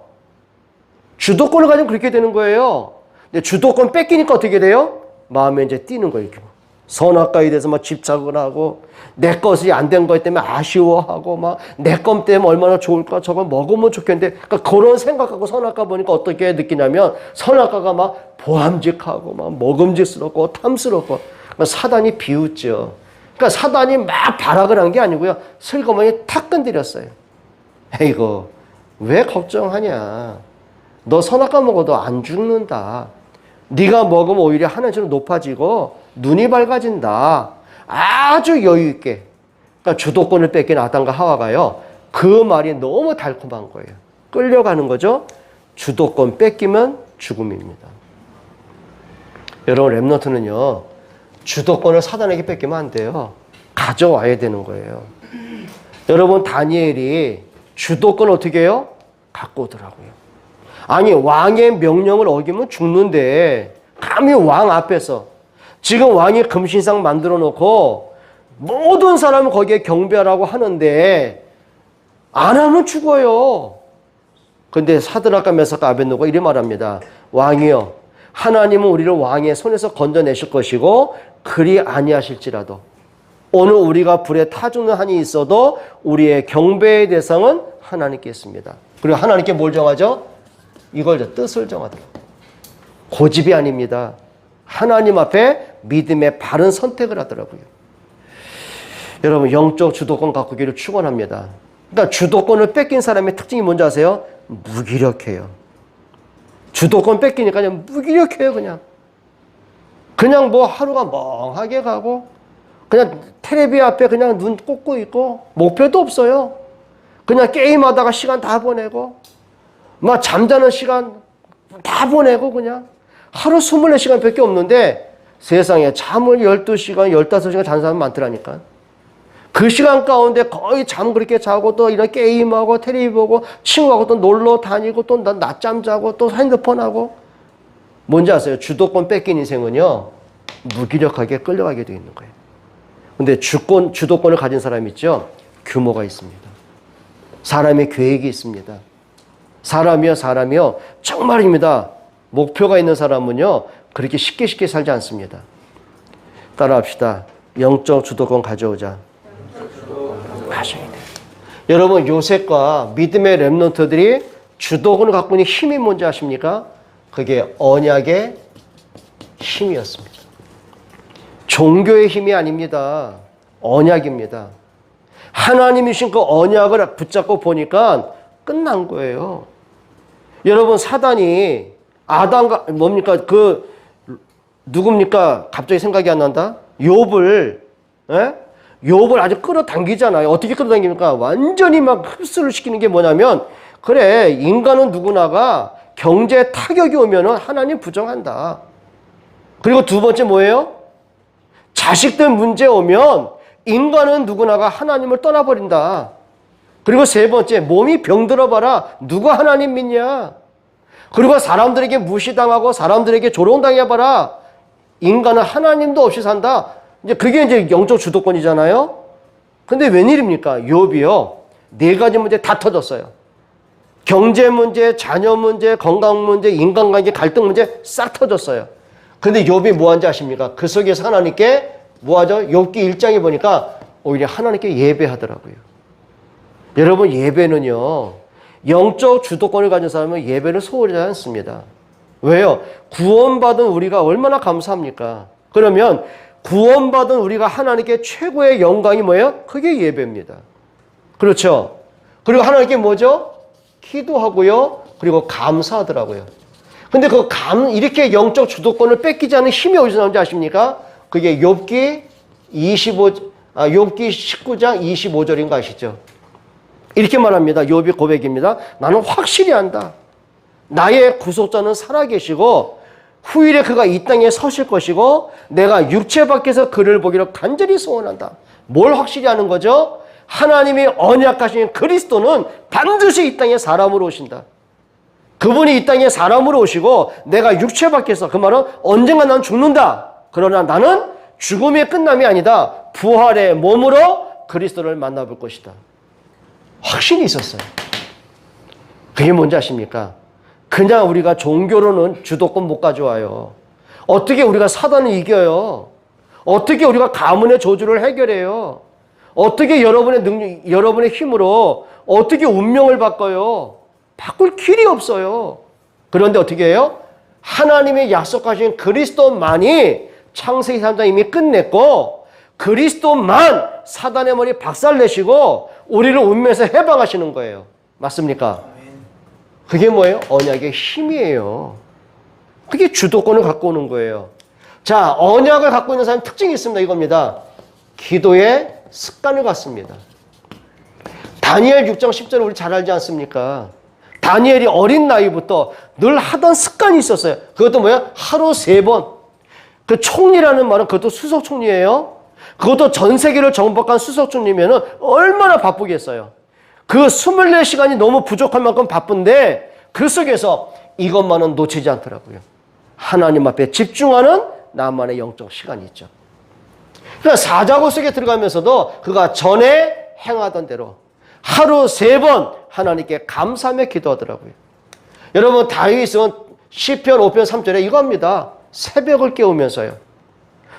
주도권을 가지면 그렇게 되는 거예요. 근데 주도권 뺏기니까 어떻게 돼요? 마음에 이제 뛰는 거예요. 이렇게. 선악과에 대해서 막 집착을 하고 내 것이 안 된 것 때문에 아쉬워하고 막 내 것 때문에 얼마나 좋을까 저걸 먹으면 좋겠는데 그러니까 그런 생각하고 선악과 보니까 어떻게 느끼냐면 선악과가 막 보암직하고 막 먹음직스럽고 탐스럽고 그러니까 사단이 비웃죠. 그러니까 사단이 막 발악을 한 게 아니고요. 슬그머니 탁 건드렸어요. 에이고 왜 걱정하냐. 너 선악과 먹어도 안 죽는다. 네가 먹으면 오히려 하늘처럼 높아지고 눈이 밝아진다. 아주 여유 있게. 그러니까 주도권을 뺏긴 아담과 하와가요. 그 말이 너무 달콤한 거예요. 끌려가는 거죠. 주도권 뺏기면 죽음입니다. 여러분 랩런트는요. 주도권을 사단에게 뺏기면 안 돼요. 가져와야 되는 거예요. 여러분 다니엘이 주도권 어떻게 해요? 갖고 오더라고요. 아니 왕의 명령을 어기면 죽는데 감히 왕 앞에서 지금 왕이 금신상 만들어 놓고 모든 사람을 거기에 경배하라고 하는데 안 하면 죽어요. 근데 사드락과 메삭과 아벳느고가 이렇게 말합니다. 왕이여 하나님은 우리를 왕의 손에서 건져내실 것이고 그리 아니하실지라도 오늘 우리가 불에 타 죽는 한이 있어도 우리의 경배의 대상은 하나님께 있습니다. 그리고 하나님께 뭘 정하죠? 이걸 뜻을 정하더라고요. 고집이 아닙니다. 하나님 앞에 믿음의 바른 선택을 하더라고요. 여러분, 영적 주도권 가꾸기를 축원합니다. 그러니까 주도권을 뺏긴 사람의 특징이 뭔지 아세요? 무기력해요. 주도권 뺏기니까 그냥 무기력해요. 그냥 뭐 하루가 멍하게 가고 그냥 텔레비 앞에 그냥 눈 꽂고 있고 목표도 없어요. 그냥 게임하다가 시간 다 보내고 막 잠자는 시간 다 보내고 그냥 하루 24시간밖에 없는데 세상에 잠을 12시간, 15시간 자는 사람 많더라니까. 그 시간 가운데 거의 잠 그렇게 자고 또 이런 게임하고 텔레비 보고 친구하고 또 놀러 다니고 또 낮잠 자고 또 핸드폰 하고. 뭔지 아세요? 주도권 뺏긴 인생은요, 무기력하게 끌려가게 되어 있는 거예요. 근데 주도권을 가진 사람이 있죠? 규모가 있습니다. 사람의 계획이 있습니다. 사람이요. 정말입니다. 목표가 있는 사람은요, 그렇게 쉽게 살지 않습니다. 따라합시다. 영적 주도권 가져오자. 가져야 돼요. 여러분, 요셉과 믿음의 렘넌트들이 주도권을 갖고 있는 힘이 뭔지 아십니까? 그게 언약의 힘이었습니다. 종교의 힘이 아닙니다. 언약입니다. 하나님이 주신 그 언약을 붙잡고 보니까 끝난 거예요. 여러분, 사단이 아담과 뭡니까? 누굽니까? 갑자기 생각이 안 난다? 욥을 아주 끌어당기잖아요. 어떻게 끌어당깁니까? 완전히 막 흡수를 시키는 게 뭐냐면, 그래, 인간은 누구나가 경제 타격이 오면은 하나님 부정한다. 그리고 두 번째 뭐예요? 자식들 문제 오면 인간은 누구나가 하나님을 떠나버린다. 그리고 세 번째, 몸이 병들어봐라. 누가 하나님 믿냐? 그리고 사람들에게 무시당하고 사람들에게 조롱당해봐라. 인간은 하나님도 없이 산다. 그게 이제 영적 주도권이잖아요. 근데 웬일입니까? 욥이요, 4가지 문제 다 터졌어요. 경제 문제, 자녀 문제, 건강 문제, 인간관계 갈등 문제 싹 터졌어요. 근데 욥이 뭐 한지 아십니까? 그 속에서 하나님께 뭐 하죠? 욥기 1장에 보니까 오히려 하나님께 예배하더라고요. 여러분, 예배는요, 영적 주도권을 가진 사람은 예배를 소홀히 하지 않습니다. 왜요? 구원받은 우리가 얼마나 감사합니까? 그러면 구원받은 우리가 하나님께 최고의 영광이 뭐예요? 그게 예배입니다. 그렇죠? 그리고 하나님께 뭐죠? 기도하고요. 그리고 감사하더라고요. 근데 이렇게 영적 주도권을 뺏기지 않는 힘이 어디서 나오는지 아십니까? 그게 욥기 19장 25절인 거 아시죠? 이렇게 말합니다. 욥이 고백입니다. 나는 확실히 안다. 나의 구속자는 살아계시고 후일에 그가 이 땅에 서실 것이고 내가 육체 밖에서 그를 보기로 간절히 소원한다. 뭘 확실히 아는 거죠? 하나님이 언약하신 그리스도는 반드시 이 땅에 사람으로 오신다. 그분이 이 땅에 사람으로 오시고 내가 육체 밖에서, 그 말은 언젠가 난 죽는다. 그러나 나는 죽음의 끝남이 아니다. 부활의 몸으로 그리스도를 만나볼 것이다. 확신이 있었어요. 그게 뭔지 아십니까? 그냥 우리가 종교로는 주도권 못 가져와요. 어떻게 우리가 사단을 이겨요? 어떻게 우리가 가문의 저주를 해결해요? 어떻게 여러분의 힘으로 어떻게 운명을 바꿔요? 바꿀 길이 없어요. 그런데 어떻게 해요? 하나님의 약속하신 그리스도만이 창세기 3장 이미 끝냈고 그리스도만 사단의 머리 박살내시고 우리를 운명에서 해방하시는 거예요. 맞습니까? 그게 뭐예요? 언약의 힘이에요. 그게 주도권을 갖고 오는 거예요. 자, 언약을 갖고 있는 사람의 특징이 있습니다. 이겁니다. 기도의 습관을 갖습니다. 다니엘 6장 10절을 우리 잘 알지 않습니까? 다니엘이 어린 나이부터 늘 하던 습관이 있었어요. 그것도 뭐야? 하루 3번. 그 총리라는 말은 그것도 수석 총리예요. 그것도 전 세계를 정복한 수석 총리면은 얼마나 바쁘겠어요. 그 24시간이 너무 부족할 만큼 바쁜데 그 속에서 이것만은 놓치지 않더라고요. 하나님 앞에 집중하는 나만의 영적 시간이 있죠. 그러니까 사자고 속에 들어가면서도 그가 전에 행하던 대로 하루 3번 하나님께 감사하며 기도하더라고요. 여러분, 다윗은 시편 5편 3절에 이겁니다. 새벽을 깨우면서요.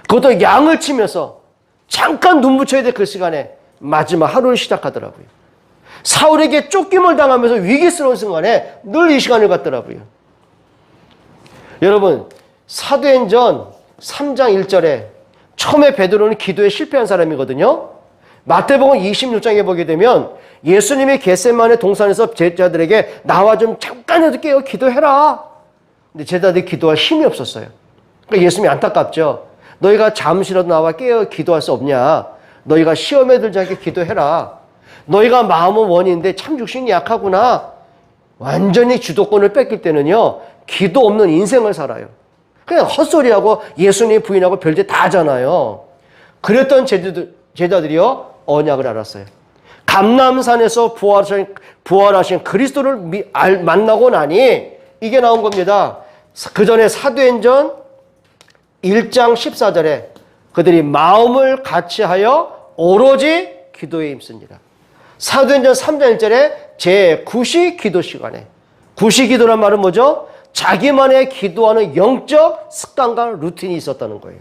그것도 양을 치면서 잠깐 눈 붙여야 될 그 시간에 마지막 하루를 시작하더라고요. 사울에게 쫓김을 당하면서 위기스러운 순간에 늘 이 시간을 갖더라고요. 여러분, 사도행전 3장 1절에 처음에 베드로는 기도에 실패한 사람이거든요. 마태복음 26장에 보게 되면 예수님이 겟세마네 동산에서 제자들에게 나와 좀 잠깐이라도 깨어 기도해라. 근데 제자들이 기도할 힘이 없었어요. 그러니까 예수님이 안타깝죠. 너희가 잠시라도 나와 깨어 기도할 수 없냐. 너희가 시험에 들지 않게 기도해라. 너희가 마음은 원인데 참 육신이 약하구나. 완전히 주도권을 뺏길 때는요, 기도 없는 인생을 살아요. 그냥 헛소리하고 예수님 부인하고 별짓 다 하잖아요. 그랬던 제자들이요, 언약을 알았어요. 감람산에서 부활하신 그리스도를 만나고 나니 이게 나온 겁니다. 그 전에 사도행전 1장 14절에 그들이 마음을 같이하여 오로지 기도에 힘씁니다. 사도행전 3장 1절에 제9시 기도 시간에, 9시 기도란 말은 뭐죠? 자기만의 기도하는 영적 습관과 루틴이 있었다는 거예요.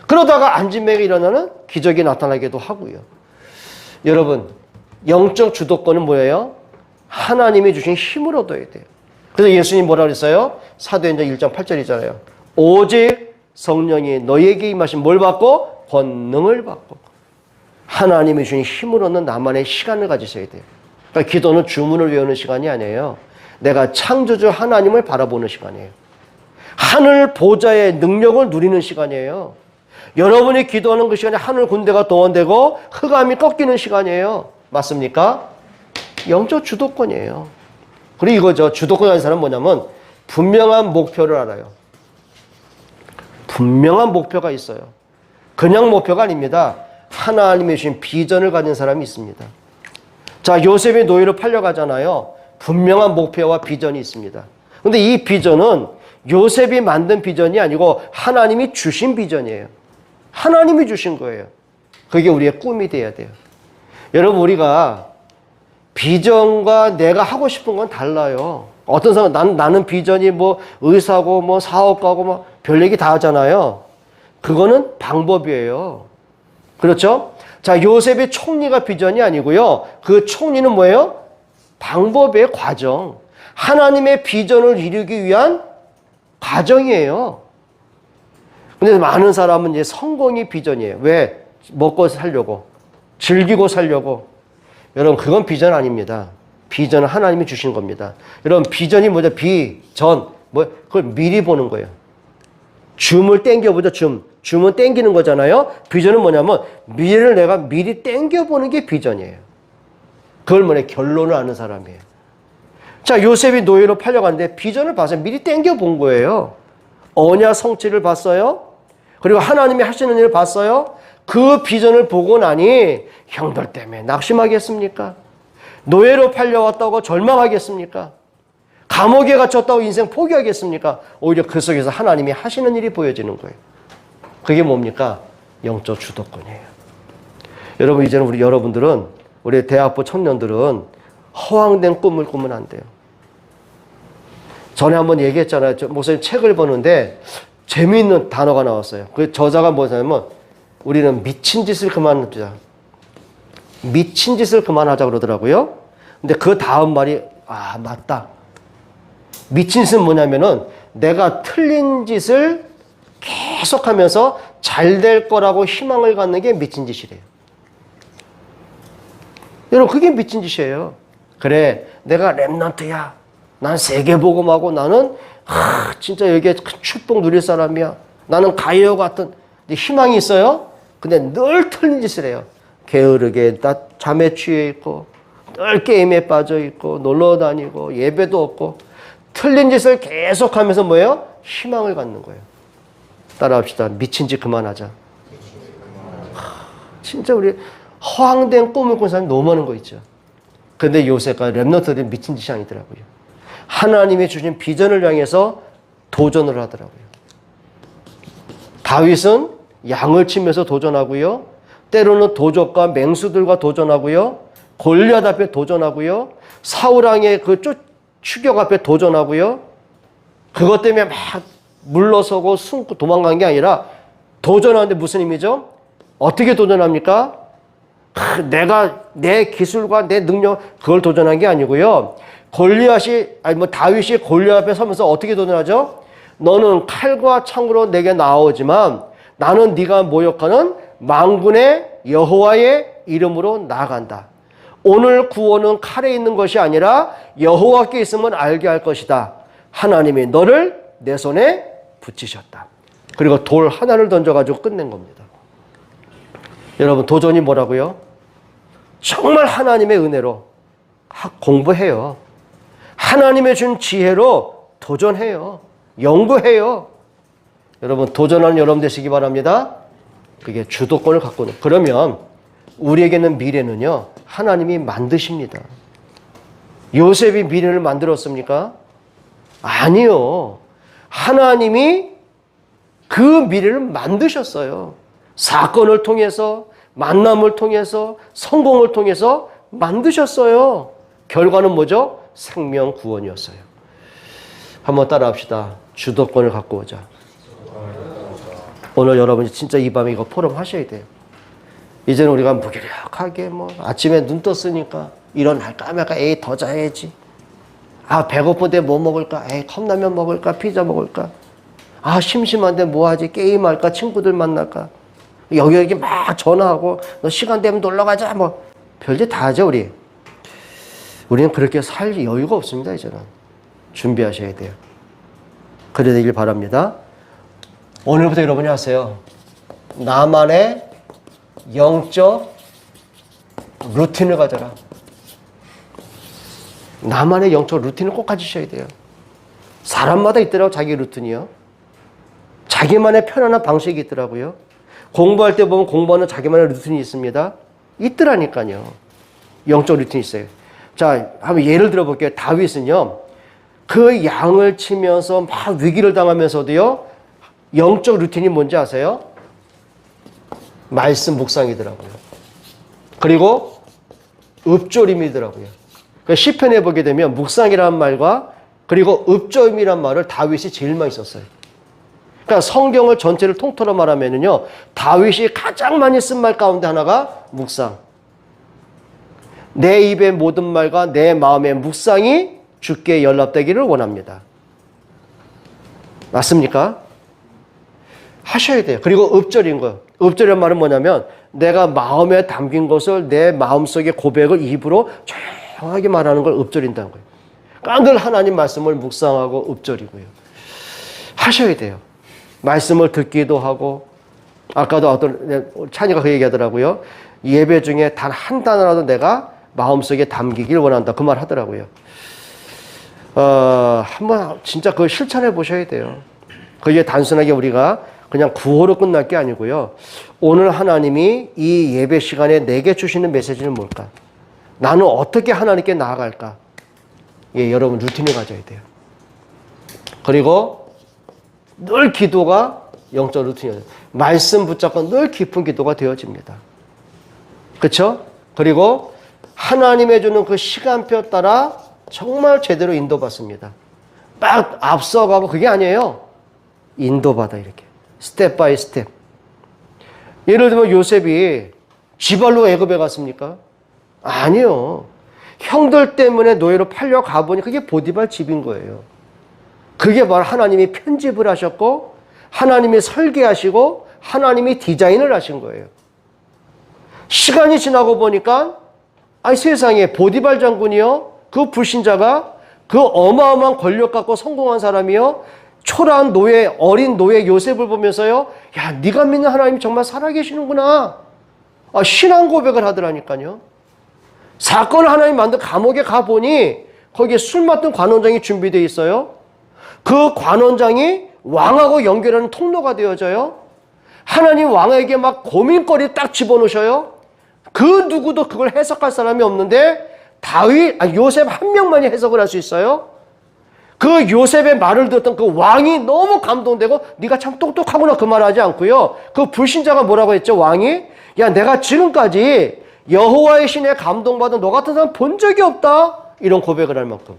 그러다가 안진뱅이 일어나는 기적이 나타나기도 하고요. 여러분, 영적 주도권은 뭐예요? 하나님이 주신 힘을 얻어야 돼요. 그래서 예수님 뭐라 그랬어요? 사도행전 1장 8절이잖아요. 오직 성령이 너희에게 임하신 뭘 받고? 권능을 받고. 하나님이 주신 힘을 얻는 나만의 시간을 가지셔야 돼요. 그러니까 기도는 주문을 외우는 시간이 아니에요. 내가 창조주 하나님을 바라보는 시간이에요. 하늘 보좌의 능력을 누리는 시간이에요. 여러분이 기도하는 그 시간에 하늘 군대가 동원되고 흑암이 꺾이는 시간이에요. 맞습니까? 영적 주도권이에요. 그리고 이거죠. 주도권이라는 사람은 뭐냐면 분명한 목표를 알아요. 분명한 목표가 있어요. 그냥 목표가 아닙니다. 하나님이 주신 비전을 가진 사람이 있습니다. 자, 요셉이 노예로 팔려가잖아요. 분명한 목표와 비전이 있습니다. 근데 이 비전은 요셉이 만든 비전이 아니고 하나님이 주신 비전이에요. 하나님이 주신 거예요. 그게 우리의 꿈이 돼야 돼요. 여러분, 우리가 비전과 내가 하고 싶은 건 달라요. 어떤 사람은 나는 비전이 뭐 의사고 뭐 사업가고 뭐 별 얘기 다 하잖아요. 그거는 방법이에요. 그렇죠? 자, 요셉의 총리가 비전이 아니고요. 그 총리는 뭐예요? 방법의 과정. 하나님의 비전을 이루기 위한 과정이에요. 근데 많은 사람은 이제 성공이 비전이에요. 왜? 먹고 살려고. 즐기고 살려고. 여러분, 그건 비전 아닙니다. 비전은 하나님이 주신 겁니다. 여러분, 비전이 뭐죠? 비전. 그걸 미리 보는 거예요. 줌을 땡겨보죠, 줌. 줌은 땡기는 거잖아요. 비전은 뭐냐면 미래를 내가 미리 땡겨보는 게 비전이에요. 그걸 뭐냐? 결론을 아는 사람이에요. 자, 요셉이 노예로 팔려갔는데 비전을 봐서 미리 땡겨본 거예요. 언약 성취를 봤어요. 그리고 하나님이 하시는 일을 봤어요. 그 비전을 보고 나니 형들 때문에 낙심하겠습니까? 노예로 팔려왔다고 절망하겠습니까? 감옥에 갇혔다고 인생 포기하겠습니까? 오히려 그 속에서 하나님이 하시는 일이 보여지는 거예요. 그게 뭡니까? 영적 주도권이에요. 여러분, 이제는 여러분들은, 우리 대학부 청년들은 허황된 꿈을 꾸면 안 돼요. 전에 한번 얘기했잖아요. 목사님 책을 보는데 재미있는 단어가 나왔어요. 그 저자가 뭐냐면 우리는 미친 짓을 그만하자. 미친 짓을 그만하자 그러더라고요. 근데 그 다음 말이 맞다. 미친 짓은 뭐냐면은 내가 틀린 짓을 계속하면서 잘 될 거라고 희망을 갖는 게 미친 짓이래요. 여러분, 그게 미친 짓이에요. 그래, 내가 렘넌트야. 난 세계복음하고 나는 진짜 여기에 큰 축복 누릴 사람이야. 나는 가이어 같은 희망이 있어요. 근데 늘 틀린 짓을 해요. 게으르게 잠에 취해 있고 늘 게임에 빠져 있고 놀러 다니고 예배도 없고 틀린 짓을 계속하면서 뭐예요? 희망을 갖는 거예요. 따라합시다. 미친 짓 그만하자. 진짜 우리 허황된 꿈을 꾼 사람이 너무 많은 거 있죠. 근데 요셉과 렘넌트들이 미친 짓이 아니더라고요. 하나님이 주신 비전을 향해서 도전을 하더라고요. 다윗은 양을 치면서 도전하고요. 때로는 도적과 맹수들과 도전하고요. 골리앗 앞에 도전하고요. 사울왕의 그 추격 앞에 도전하고요. 그것 때문에 막 물러서고 숨고 도망간 게 아니라 도전하는데 무슨 의미죠? 어떻게 도전합니까? 내가 내 기술과 내 능력 그걸 도전한 게 아니고요. 다윗이 골리앗 앞에 서면서 어떻게 도전하죠? 너는 칼과 창으로 내게 나오지만 나는 네가 모욕하는 만군의 여호와의 이름으로 나아간다. 오늘 구원은 칼에 있는 것이 아니라 여호와께 있음을 알게 할 것이다. 하나님이 너를 내 손에 붙이셨다. 그리고 돌 하나를 던져가지고 끝낸 겁니다. 여러분, 도전이 뭐라고요? 정말 하나님의 은혜로 공부해요. 하나님의 준 지혜로 도전해요. 연구해요. 여러분, 도전하는 여러분 되시기 바랍니다. 그게 주도권을 갖고 있는. 그러면 우리에게는 미래는요, 하나님이 만드십니다. 요셉이 미래를 만들었습니까? 아니요. 하나님이 그 미래를 만드셨어요. 사건을 통해서, 만남을 통해서, 성공을 통해서 만드셨어요. 결과는 뭐죠? 생명 구원이었어요. 한번 따라합시다. 주도권을 갖고 오자. 오늘 여러분이 진짜 이 밤에 이거 포럼 하셔야 돼요. 이제는 우리가 무기력하게 아침에 눈 떴으니까 일어날까 말까, 에이 더 자야지. 배고픈데 뭐 먹을까? 에이 컵라면 먹을까? 피자 먹을까? 심심한데 뭐 하지? 게임할까? 친구들 만날까? 여기 막 전화하고 너 시간 되면 놀러 가자. 별짓 다 하죠, 우리. 우리는 그렇게 살 여유가 없습니다, 이제는. 준비하셔야 돼요. 그래 되길 바랍니다. 오늘부터 여러분이 하세요. 나만의 영적 루틴을 가져라. 나만의 영적 루틴을 꼭 가지셔야 돼요. 사람마다 있더라고, 자기 루틴이요. 자기만의 편안한 방식이 있더라고요. 공부할 때 보면 공부하는 자기만의 루틴이 있습니다. 있더라니까요. 영적 루틴이 있어요. 자, 한번 예를 들어 볼게요. 다윗은요, 그 양을 치면서 막 위기를 당하면서도요, 영적 루틴이 뭔지 아세요? 말씀 묵상이더라고요. 그리고 읍조림이더라고요. 그러니까 시편에 보게 되면 묵상이라는 말과 그리고 읍조림이라는 말을 다윗이 제일 많이 썼어요. 그러니까 성경을 전체를 통틀어 말하면요, 다윗이 가장 많이 쓴 말 가운데 하나가 묵상. 내 입의 모든 말과 내 마음의 묵상이 주께 연락되기를 원합니다. 맞습니까? 하셔야 돼요. 그리고 읍절인 거. 읍절이란 말은 뭐냐면 내가 마음에 담긴 것을 내 마음속의 고백을 입으로 조용하게 말하는 걸 읍절인다는 거예요. 그러니까 늘 하나님 말씀을 묵상하고 읍절이고요. 하셔야 돼요. 말씀을 듣기도 하고, 아까도 어떤 찬이가 그 얘기하더라고요. 예배 중에 단 한 단어라도 내가 마음속에 담기길 원한다. 그 말 하더라고요. 한번 진짜 그걸 실천해 보셔야 돼요. 그게 단순하게 우리가 그냥 구호로 끝날 게 아니고요. 오늘 하나님이 이 예배 시간에 내게 주시는 메시지는 뭘까? 나는 어떻게 하나님께 나아갈까? 예, 여러분 루틴을 가져야 돼요. 그리고 늘 기도가 영적 루틴이에요. 말씀 붙잡고 늘 깊은 기도가 되어집니다. 그렇죠? 그리고 하나님의 주는 그 시간표 따라 정말 제대로 인도받습니다. 막 앞서가고 그게 아니에요. 인도받아 이렇게. 스텝 바이 스텝. 예를 들면 요셉이 지발로 애굽에 갔습니까? 아니요. 형들 때문에 노예로 팔려 가보니 그게 보디발 집인 거예요. 그게 바로 하나님이 편집을 하셨고 하나님이 설계하시고 하나님이 디자인을 하신 거예요. 시간이 지나고 보니까 세상에 보디발 장군이요, 그 불신자가 그 어마어마한 권력 갖고 성공한 사람이요, 초라한 노예, 어린 노예 요셉을 보면서요, 야, 네가 믿는 하나님이 정말 살아계시는구나. 신앙 고백을 하더라니까요. 사건을 하나님 만든 감옥에 가보니 거기에 술 맡은 관원장이 준비되어 있어요. 그 관원장이 왕하고 연결하는 통로가 되어져요. 하나님 왕에게 막 고민거리 딱 집어넣으셔요. 그 누구도 그걸 해석할 사람이 없는데 요셉 한 명만이 해석을 할 수 있어요. 그 요셉의 말을 듣던 그 왕이 너무 감동되고 네가 참 똑똑하구나 그 말 하지 않고요. 그 불신자가 뭐라고 했죠? 왕이 야, 내가 지금까지 여호와의 신에 감동받은 너 같은 사람 본 적이 없다. 이런 고백을 할 만큼.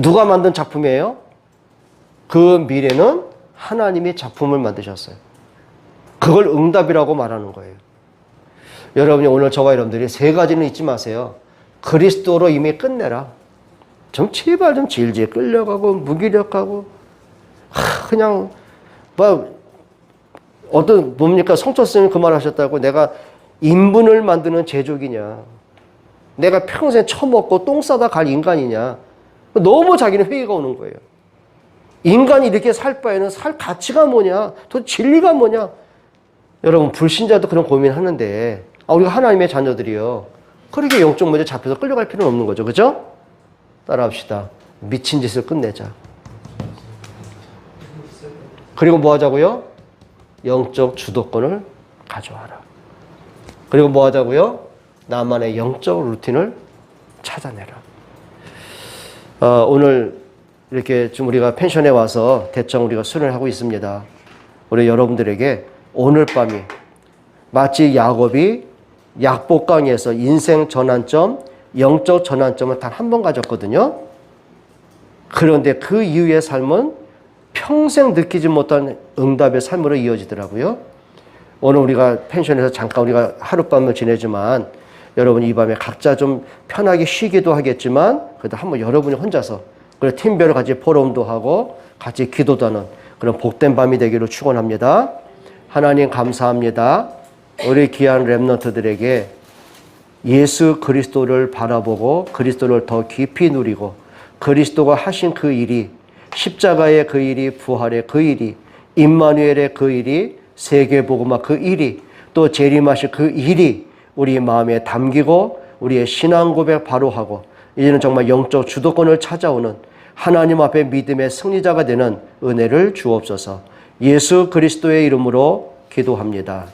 누가 만든 작품이에요? 그 미래는 하나님이 작품을 만드셨어요. 그걸 응답이라고 말하는 거예요. 여러분이 오늘 저와 여러분들이 세 가지는 잊지 마세요. 그리스도로 이미 끝내라. 좀 제발 좀 질질 끌려가고 무기력하고 그냥 뭐 어떤 뭡니까 성철 스님이 그 말 하셨다고 내가 인분을 만드는 제조기냐. 내가 평생 처먹고 똥 싸다 갈 인간이냐. 너무 자기는 회의가 오는 거예요. 인간이 이렇게 살 바에는 살 가치가 뭐냐. 또 진리가 뭐냐. 여러분 불신자도 그런 고민하는데 우리가 하나님의 자녀들이요. 그렇게 영적 문제 잡혀서 끌려갈 필요는 없는 거죠. 그죠? 따라합시다. 미친 짓을 끝내자. 그리고 뭐 하자고요? 영적 주도권을 가져와라. 그리고 뭐 하자고요? 나만의 영적 루틴을 찾아내라. 오늘 이렇게 좀 우리가 펜션에 와서 대충 우리가 수련을 하고 있습니다. 우리 여러분들에게 오늘 밤이 마치 야곱이 약복강에서 인생 전환점, 영적 전환점을 단 한 번 가졌거든요. 그런데 그 이후의 삶은 평생 느끼지 못한 응답의 삶으로 이어지더라고요. 오늘 우리가 펜션에서 잠깐 우리가 하룻밤을 지내지만 여러분 이 밤에 각자 좀 편하게 쉬기도 하겠지만 그래도 한번 여러분이 혼자서 그리고 팀별로 같이 포럼도 하고 같이 기도도 하는 그런 복된 밤이 되기를 축원합니다. 하나님 감사합니다. 우리 귀한 렘넌트들에게 예수 그리스도를 바라보고 그리스도를 더 깊이 누리고 그리스도가 하신 그 일이 십자가의 그 일이 부활의 그 일이 임마누엘의 그 일이 세계복음화 그 일이 또 재림하실 그 일이 우리 마음에 담기고 우리의 신앙 고백 바로 하고 이제는 정말 영적 주도권을 찾아오는 하나님 앞에 믿음의 승리자가 되는 은혜를 주옵소서. 예수 그리스도의 이름으로 기도합니다.